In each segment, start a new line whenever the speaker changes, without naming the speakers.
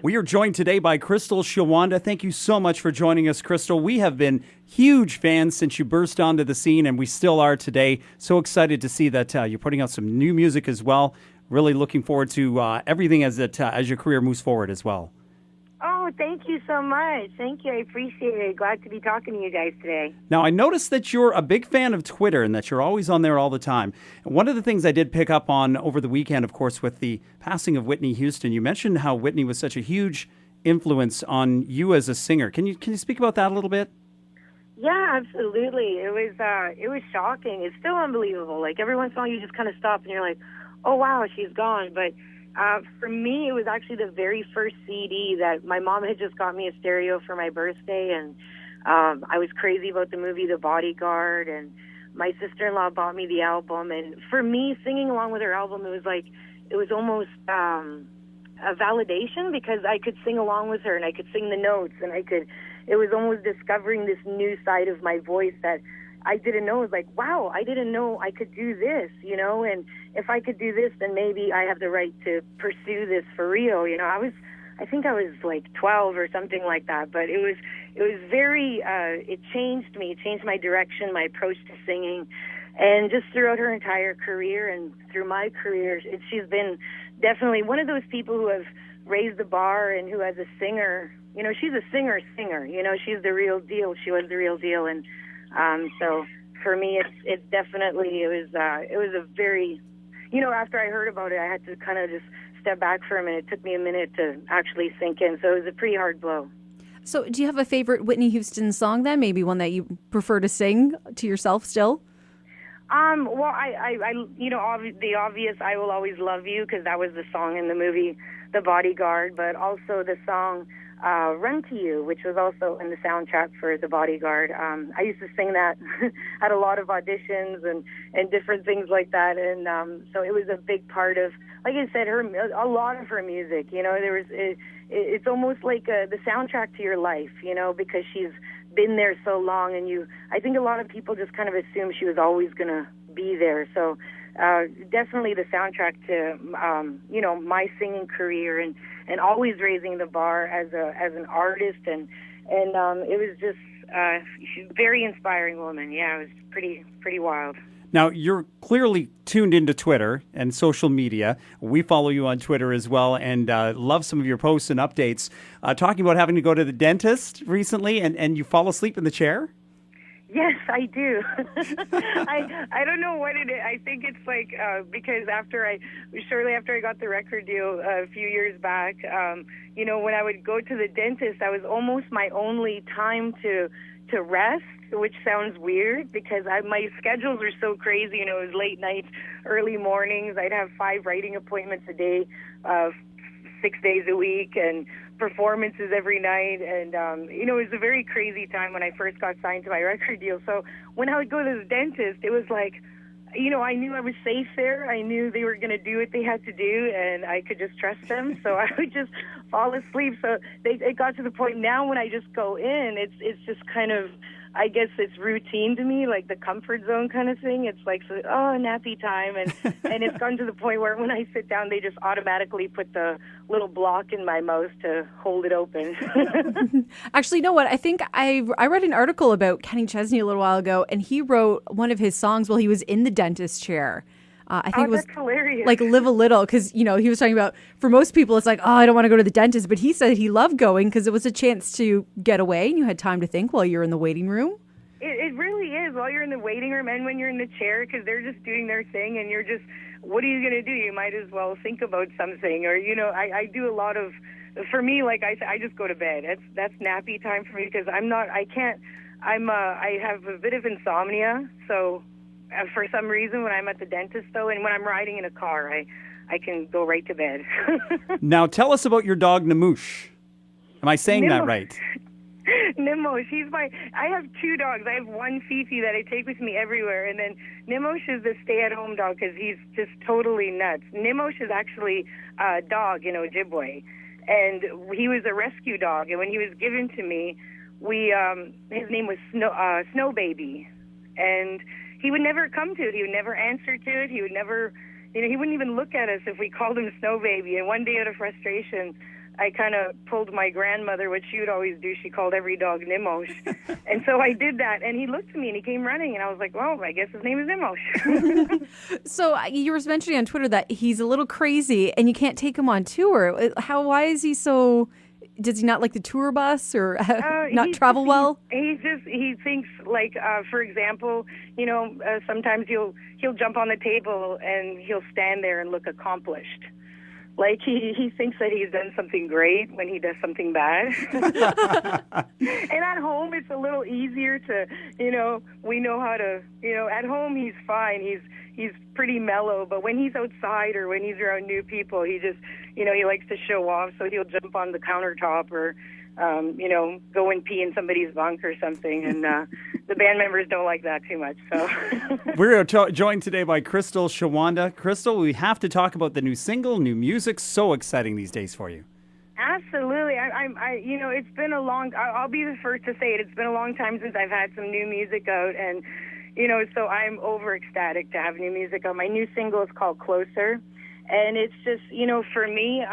We are joined today by Crystal Shawanda. Thank you so much for joining us, Crystal. We have been huge fans since you burst onto the scene, and we still are today. So excited to see that you're putting out some new music as well. Really looking forward to everything as your career moves forward as well.
Oh, thank you so much. Thank you. I appreciate it. Glad to be talking to you guys today.
Now, I noticed that you're a big fan of Twitter and that you're always on there all the time. And one of the things I did pick up on over the weekend, of course, with the passing of Whitney Houston, you mentioned how Whitney was such a huge influence on you as a singer. Can you speak about that a little bit?
Yeah, absolutely. It was shocking. It's still unbelievable. Like, every once in a while you just kind of stop and you're like, oh, wow, she's gone. But for me, it was actually the very first CD that my mom had just got me a stereo for my birthday, and I was crazy about the movie The Bodyguard, and my sister-in-law bought me the album. And for me, singing along with her album, it was almost a validation, because I could sing along with her and I could sing the notes, and it was almost discovering this new side of my voice that I didn't know. It was like, wow, I didn't know I could do this, and if I could do this, then maybe I have the right to pursue this for real. I think I was like 12 or something like that, but it was very, it changed me. It changed my direction, my approach to singing, and just throughout her entire career and through my career, she's been definitely one of those people who have raised the bar, and who, as a singer, she's a singer, she's the real deal. She was the real deal. And so for me, it's definitely, it was a very, after I heard about it, I had to kind of just step back for a minute. It took me a minute to actually sink in. So it was a pretty hard blow.
So do you have a favorite Whitney Houston song then? Maybe one that you prefer to sing to yourself still?
Well, the obvious, I Will Always Love You, because that was the song in the movie The Bodyguard, but also the song Run to You, which was also in the soundtrack for The Bodyguard. I used to sing that at a lot of auditions and different things like that, and so it was a big part of, like I said, a lot of her music. It's almost like the soundtrack to your life, because she's been there so long, and I think a lot of people just kind of assume she was always going to be there. So definitely the soundtrack to my singing career, and always raising the bar as an artist, and it was just she's a very inspiring woman. Yeah, it was pretty wild.
Now, you're clearly tuned into Twitter and social media. We follow you on Twitter as well, and love some of your posts and updates. Talking about having to go to the dentist recently, and you fall asleep in the chair?
Yes, I do. I don't know what it is. I think it's like because shortly after I got the record deal a few years back, when I would go to the dentist, that was almost my only time to rest, which sounds weird because my schedules were so crazy. It was late nights, early mornings. I'd have 5 writing appointments a day, 6 days a week, and performances every night. And, it was a very crazy time when I first got signed to my record deal. So when I would go to the dentist, it was like, I knew I was safe there. I knew they were going to do what they had to do, and I could just trust them. So I would just fall asleep. So it got to the point now when I just go in, it's just kind of, I guess it's routine to me, like the comfort zone kind of thing. It's like, nappy time. And it's gotten to the point where when I sit down, they just automatically put the little block in my mouth to hold it open.
Actually, you know what? I think I read an article about Kenny Chesney a little while ago, and he wrote one of his songs while he was in the dentist chair. I think it was
hilarious.
Like Live a Little, because, he was talking about, for most people, it's like, oh, I don't want to go to the dentist. But he said he loved going because it was a chance to get away and you had time to think while you're in the waiting room.
It really is, while you're in the waiting room and when you're in the chair, because they're just doing their thing and you're just, what are you going to do? You might as well think about something. Or, I do a lot of, for me, like I just go to bed. That's nappy time for me because I have a bit of insomnia, so for some reason, when I'm at the dentist, though, and when I'm riding in a car, I can go right to bed.
Now, tell us about your dog, Namoosh. Am I saying
Nemo.
that right?
Nemo, I have 2 dogs. I have one Fifi that I take with me everywhere, and then Nemosh is the stay-at-home dog because he's just totally nuts. Nemosh is actually a dog in Ojibwe, and he was a rescue dog, and when he was given to me, his name was Snow Baby, and he would never come to it. He would never answer to it. He would never, he wouldn't even look at us if we called him Snow Baby. And one day, out of frustration, I kind of pulled my grandmother, what she would always do. She called every dog Nemo. And so I did that. And he looked at me and he came running. And I was like, well, I guess his name is Nemo.
So you were mentioning on Twitter that he's a little crazy and you can't take him on tour. Why is he so... Does he not like the tour bus or not travel well?
He thinks like, for example, sometimes he'll jump on the table and he'll stand there and look accomplished. Like he thinks that he's done something great when he does something bad. And at home it's a little easier to, we know how to, at home he's fine. He's pretty mellow, but when he's outside or when he's around new people, he just, he likes to show off. So he'll jump on the countertop or, go and pee in somebody's bunk or something. And the band members don't like that too much. So
we're joined today by Crystal Shawanda. Crystal, we have to talk about the new single, new music. So exciting these days for you.
Absolutely. It's been a long, I'll be the first to say it. It's been a long time since I've had some new music out, and, so I'm over ecstatic to have new music out. My new single is called Closer. And it's just, for me,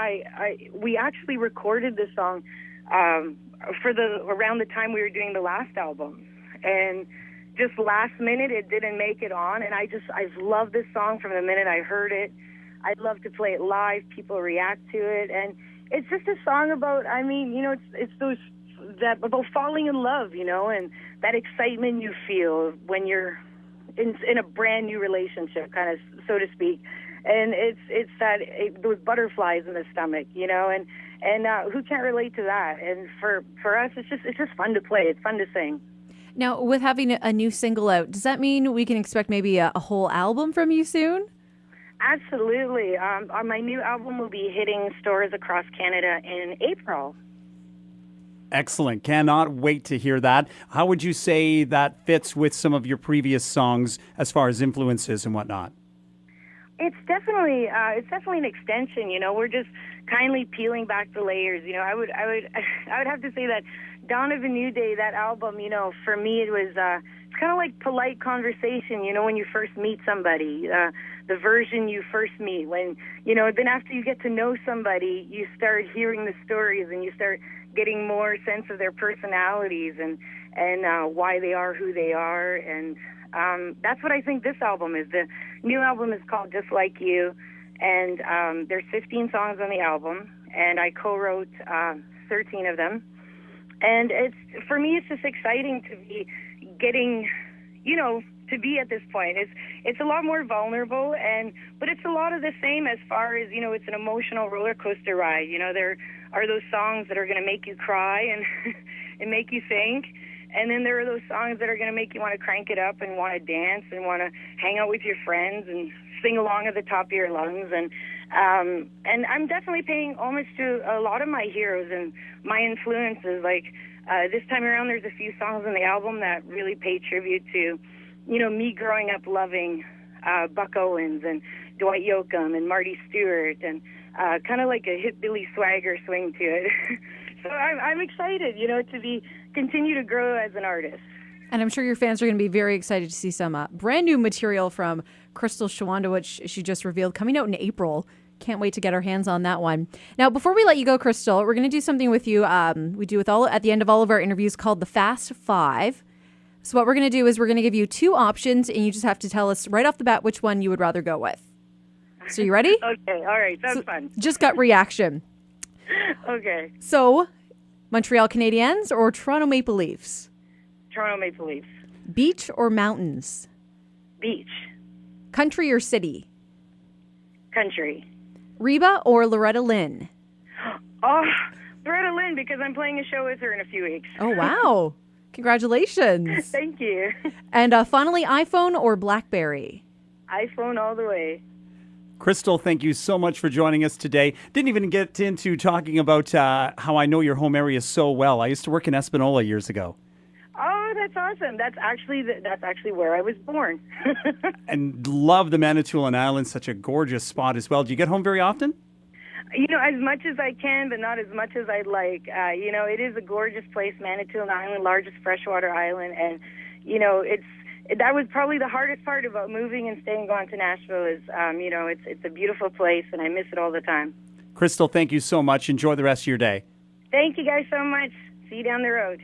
we actually recorded this song around the time we were doing the last album. And just last minute, it didn't make it on. And I've loved this song from the minute I heard it. I'd love to play it live. People react to it. And it's just a song about, it's about falling in love, and that excitement you feel when you're in a brand new relationship, kind of, so to speak. And it's those butterflies in the stomach, and who can't relate to that? And for us, it's just fun to play. It's fun to sing.
Now, with having a new single out, does that mean we can expect maybe a whole album from you soon?
Absolutely. My new album will be hitting stores across Canada in April.
Excellent. Cannot wait to hear that. How would you say that fits with some of your previous songs as far as influences and whatnot?
It's definitely an extension. We're just kindly peeling back the layers. I would have to say that Dawn of a New Day, that album, for me it was it's kind of like polite conversation. When you first meet somebody, the version you first meet. When then after you get to know somebody, you start hearing the stories and you start getting more sense of their personalities and why they are who they are. And that's what I think this album is. The new album is called Just Like You, and there's 15 songs on the album, and I co-wrote 13 of them. And for me, it's just exciting to be getting, to be at this point. It's a lot more vulnerable, but it's a lot of the same as far as, it's an emotional roller coaster ride. There are those songs that are going to make you cry and make you think. And then there are those songs that are going to make you want to crank it up and want to dance and want to hang out with your friends and sing along at the top of your lungs. And I'm definitely paying homage to a lot of my heroes and my influences. Like this time around, there's a few songs on the album that really pay tribute to, me growing up loving Buck Owens and Dwight Yoakam and Marty Stewart, and kind of like a hillbilly swagger swing to it. So I'm excited, to continue to grow as an artist.
And I'm sure your fans are going to be very excited to see some brand new material from Crystal Shawanda, which she just revealed, coming out in April. Can't wait to get our hands on that one. Now, before we let you go, Crystal, we're going to do something with you. We do at the end of all of our interviews called the Fast Five. So what we're going to do is we're going to give you two options, and you just have to tell us right off the bat which one you would rather go with. So you ready?
Okay, all right, that's fun.
Just gut reaction.
Okay.
So, Montreal Canadiens or Toronto Maple Leafs?
Toronto Maple Leafs.
Beach or mountains?
Beach.
Country or city?
Country.
Reba or Loretta Lynn?
Oh, Loretta Lynn, because I'm playing a show with her in a few weeks.
Oh, wow. Congratulations.
Thank you.
And finally, iPhone or BlackBerry?
iPhone all the way.
Crystal, thank you so much for joining us today. Didn't even get into talking about how I know your home area so well. I used to work in Espanola years ago.
Oh, that's awesome. That's actually where I was born.
And love the Manitoulin Islands, such a gorgeous spot as well. Do you get home very often?
As much as I can, but not as much as I'd like. It is a gorgeous place, Manitoulin Island, largest freshwater island, and that was probably the hardest part about moving and staying gone to Nashville is, it's a beautiful place, and I miss it all the time.
Crystal, thank you so much. Enjoy the rest of your day.
Thank you guys so much. See you down the road.